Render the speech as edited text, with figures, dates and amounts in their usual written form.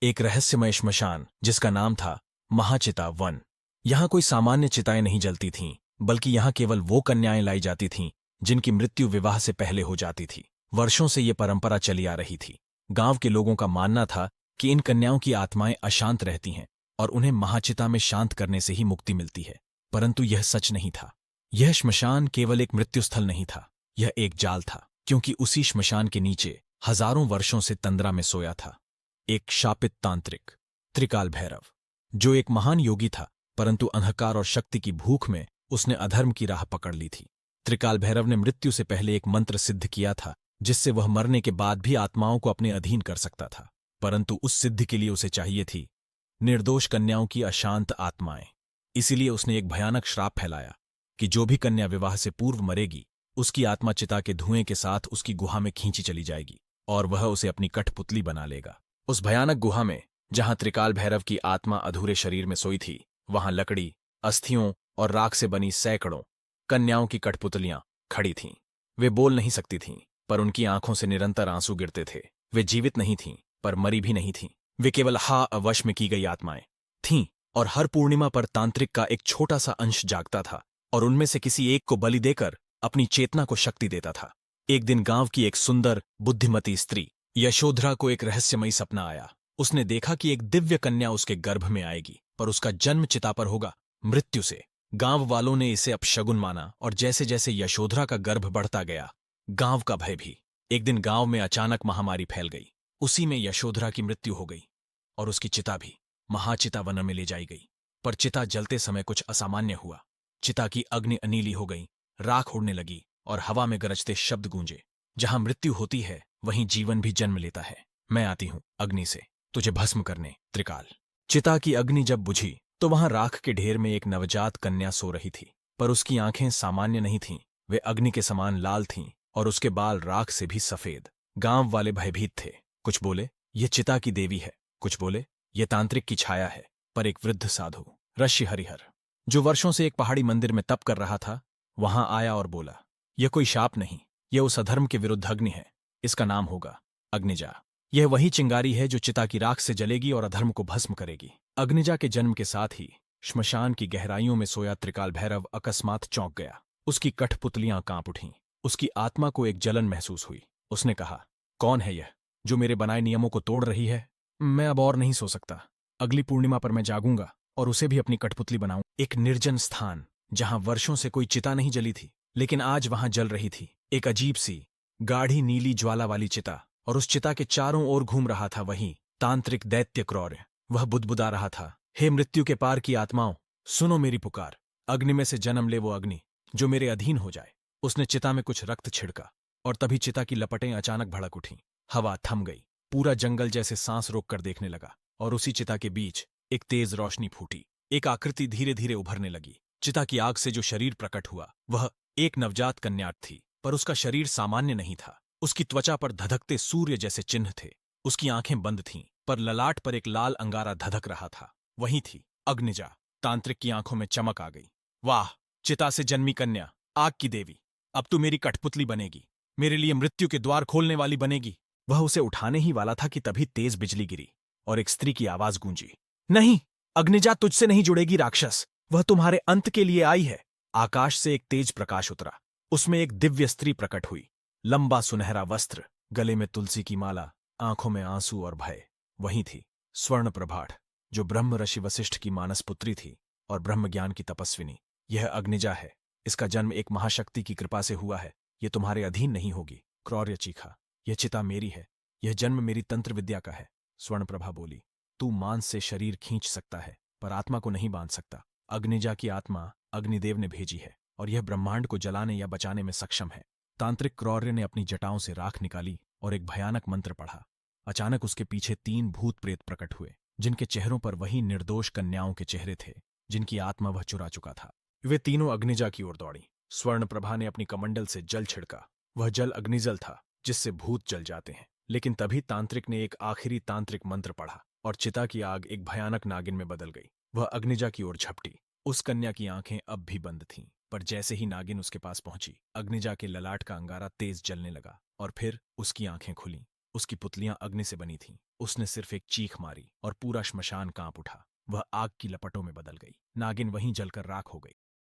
एक रहस्यमय श्मशान जिसका नाम था महाचिता वन। यहाँ कोई सामान्य चिताएं नहीं जलती थीं, बल्कि यहाँ केवल वो कन्याएं लाई जाती थीं जिनकी मृत्यु विवाह से पहले हो जाती थी। वर्षों से ये परंपरा चली आ रही थी। गांव के लोगों का मानना था कि इन कन्याओं की आत्माएं अशांत रहती हैं और उन्हें महाचिता में शांत करने से ही मुक्ति मिलती है। परंतु यह सच नहीं था। यह श्मशान केवल एक मृत्युस्थल नहीं था, यह एक जाल था, क्योंकि उसी श्मशान के नीचे हजारों वर्षों से तंद्रा में सोया था एक शापित तांत्रिक, त्रिकाल भैरव, जो एक महान योगी था, परंतु अंधकार और शक्ति की भूख में उसने अधर्म की राह पकड़ ली थी। त्रिकाल भैरव ने मृत्यु से पहले एक मंत्र सिद्ध किया था जिससे वह मरने के बाद भी आत्माओं को अपने अधीन कर सकता था, परंतु उस सिद्धि के लिए उसे चाहिए थी निर्दोष कन्याओं की अशांत आत्माएं। इसीलिए उसने एक भयानक श्राप फैलाया कि जो भी कन्या विवाह से पूर्व मरेगी, उसकी आत्मा चिता के धुएं के साथ उसकी गुहा में खींची चली जाएगी और वह उसे अपनी कठपुतली बना लेगा। उस भयानक गुहा में जहां त्रिकाल भैरव की आत्मा अधूरे शरीर में सोई थी, वहां लकड़ी, अस्थियों और राख से बनी सैकड़ों कन्याओं की कठपुतलियां खड़ी थीं। वे बोल नहीं सकती थीं, पर उनकी आंखों से निरंतर आंसू गिरते थे। वे जीवित नहीं थीं, पर मरी भी नहीं थीं। वे केवल अवश में की गई आत्माएं थीं, और हर पूर्णिमा पर तांत्रिक का एक छोटा सा अंश जागता था और उनमें से किसी एक को बलि देकर अपनी चेतना को शक्ति देता था। एक दिन गांव की एक सुंदर, बुद्धिमती स्त्री यशोधरा को एक रहस्यमयी सपना आया। उसने देखा कि एक दिव्य कन्या उसके गर्भ में आएगी, पर उसका जन्म चिता पर होगा, मृत्यु से। गांव वालों ने इसे अपशगुन माना और जैसे जैसे यशोधरा का गर्भ बढ़ता गया, गांव का भय भी। एक दिन गांव में अचानक महामारी फैल गई। उसी में यशोधरा की मृत्यु हो गई और उसकी चिता भी महाचिता वन में ले जाई गई। पर चिता जलते समय कुछ असामान्य हुआ। चिता की अग्नि अनीली हो गई, राख उड़ने लगी और हवा में गरजते शब्द गूंजे। जहां मृत्यु होती है वहीं जीवन भी जन्म लेता है। मैं आती हूं अग्नि से तुझे भस्म करने, त्रिकाल। चिता की अग्नि जब बुझी तो वहां राख के ढेर में एक नवजात कन्या सो रही थी, पर उसकी आंखें सामान्य नहीं थीं। वे अग्नि के समान लाल थीं और उसके बाल राख से भी सफेद। गांव वाले भयभीत थे। कुछ बोले ये चिता की देवी है, कुछ बोले ये तांत्रिक की छाया है। पर एक वृद्ध साधु, ऋषि हरिहर, जो वर्षों से एक पहाड़ी मंदिर में तप कर रहा था, वहां आया और बोला, यह कोई शाप नहीं, यह उस अधर्म के विरुद्ध अग्नि है। इसका नाम होगा अग्निजा। यह वही चिंगारी है जो चिता की राख से जलेगी और अधर्म को भस्म करेगी। अग्निजा के जन्म के साथ ही श्मशान की गहराइयों में सोया त्रिकाल भैरव अकस्मात चौंक गया। उसकी कठपुतलियां कांप उठीं। उसकी आत्मा को एक जलन महसूस हुई। उसने कहा, कौन है यह जो मेरे बनाए नियमों को तोड़ रही है? मैं अब और नहीं सो सकता। अगली पूर्णिमा पर मैं जागूंगा और उसे भी अपनी कठपुतली बनाऊं। एक निर्जन स्थान जहां वर्षों से कोई चिता नहीं जली थी, लेकिन आज वहां जल रही थी एक अजीब सी गाढ़ी नीली ज्वाला वाली चिता, और उस चिता के चारों ओर घूम रहा था वही तांत्रिक दैत्य क्रौर्य। वह बुदबुदा रहा था, हे मृत्यु के पार की आत्माओं, सुनो मेरी पुकार। अग्नि में से जन्म ले वो अग्नि जो मेरे अधीन हो जाए। उसने चिता में कुछ रक्त छिड़का और तभी चिता की लपटें अचानक भड़क उठीं। हवा थम गई। पूरा जंगल जैसे सांस रोक कर देखने लगा, और उसी चिता के बीच एक तेज रोशनी फूटी। एक आकृति धीरे धीरे उभरने लगी। चिता की आग से जो शरीर प्रकट हुआ वह एक नवजात कन्याट थी, पर उसका शरीर सामान्य नहीं था। उसकी त्वचा पर धधकते सूर्य जैसे चिन्ह थे। उसकी आंखें बंद थीं, पर ललाट पर एक लाल अंगारा धधक रहा था। वही थी अग्निजा। तांत्रिक की आंखों में चमक आ गई। वाह, चिता से जन्मी कन्या, आग की देवी, अब तू मेरी कठपुतली बनेगी, मेरे लिए मृत्यु के द्वार खोलने वाली बनेगी। वह उसे उठाने ही वाला था कि तभी तेज बिजली गिरी और एक स्त्री की आवाज गूंजी, नहीं, अग्निजा तुझसे नहीं जुड़ेगी राक्षस, वह तुम्हारे अंत के लिए आई है। आकाश से एक तेज प्रकाश उतरा। उसमें एक दिव्य स्त्री प्रकट हुई। लंबा सुनहरा वस्त्र, गले में तुलसी की माला, आंखों में आंसू और भय। वही थी स्वर्ण प्रभाठ, जो ब्रह्म ऋषि वशिष्ठ की मानस पुत्री थी और ब्रह्म ज्ञान की तपस्विनी। यह अग्निजा है। इसका जन्म एक महाशक्ति की कृपा से हुआ है। यह तुम्हारे अधीन नहीं होगी। क्रौर्य चीखा, यह चिता मेरी है, यह जन्म मेरी तंत्र विद्या का है। स्वर्णप्रभा बोली, तू मांस से शरीर खींच सकता है, पर आत्मा को नहीं बांध सकता। अग्निजा की आत्मा अग्निदेव ने भेजी है और यह ब्रह्मांड को जलाने या बचाने में सक्षम है। तांत्रिक क्रौर्य ने अपनी जटाओं से राख निकाली और एक भयानक मंत्र पढ़ा। अचानक उसके पीछे 3 भूत प्रेत प्रकट हुए, जिनके चेहरों पर वही निर्दोष कन्याओं के चेहरे थे जिनकी आत्मा वह चुरा चुका था। वे तीनों अग्निजा की ओर दौड़ी। स्वर्णप्रभा ने अपनी कमंडल से जल छिड़का। वह जल अग्निजल था जिससे भूत जल जाते हैं। लेकिन तभी तांत्रिक ने एक आखिरी तांत्रिक मंत्र पढ़ा और चिता की आग एक भयानक नागिन में बदल गई। वह अग्निजा की ओर झपटी। उस कन्या की आंखें अब भी बंद थीं, पर जैसे ही नागिन उसके पास पहुंची, अग्निजा के ललाट का अंगारा तेज जलने लगा और फिर उसकी आंखें खुलीं। उसकी पुतलियां अग्नि से बनी थीं। उसने सिर्फ एक चीख मारी और पूरा श्मशान कांप उठा। वह आग की लपटों में बदल गई। नागिन वहीं जलकर राख हो गई।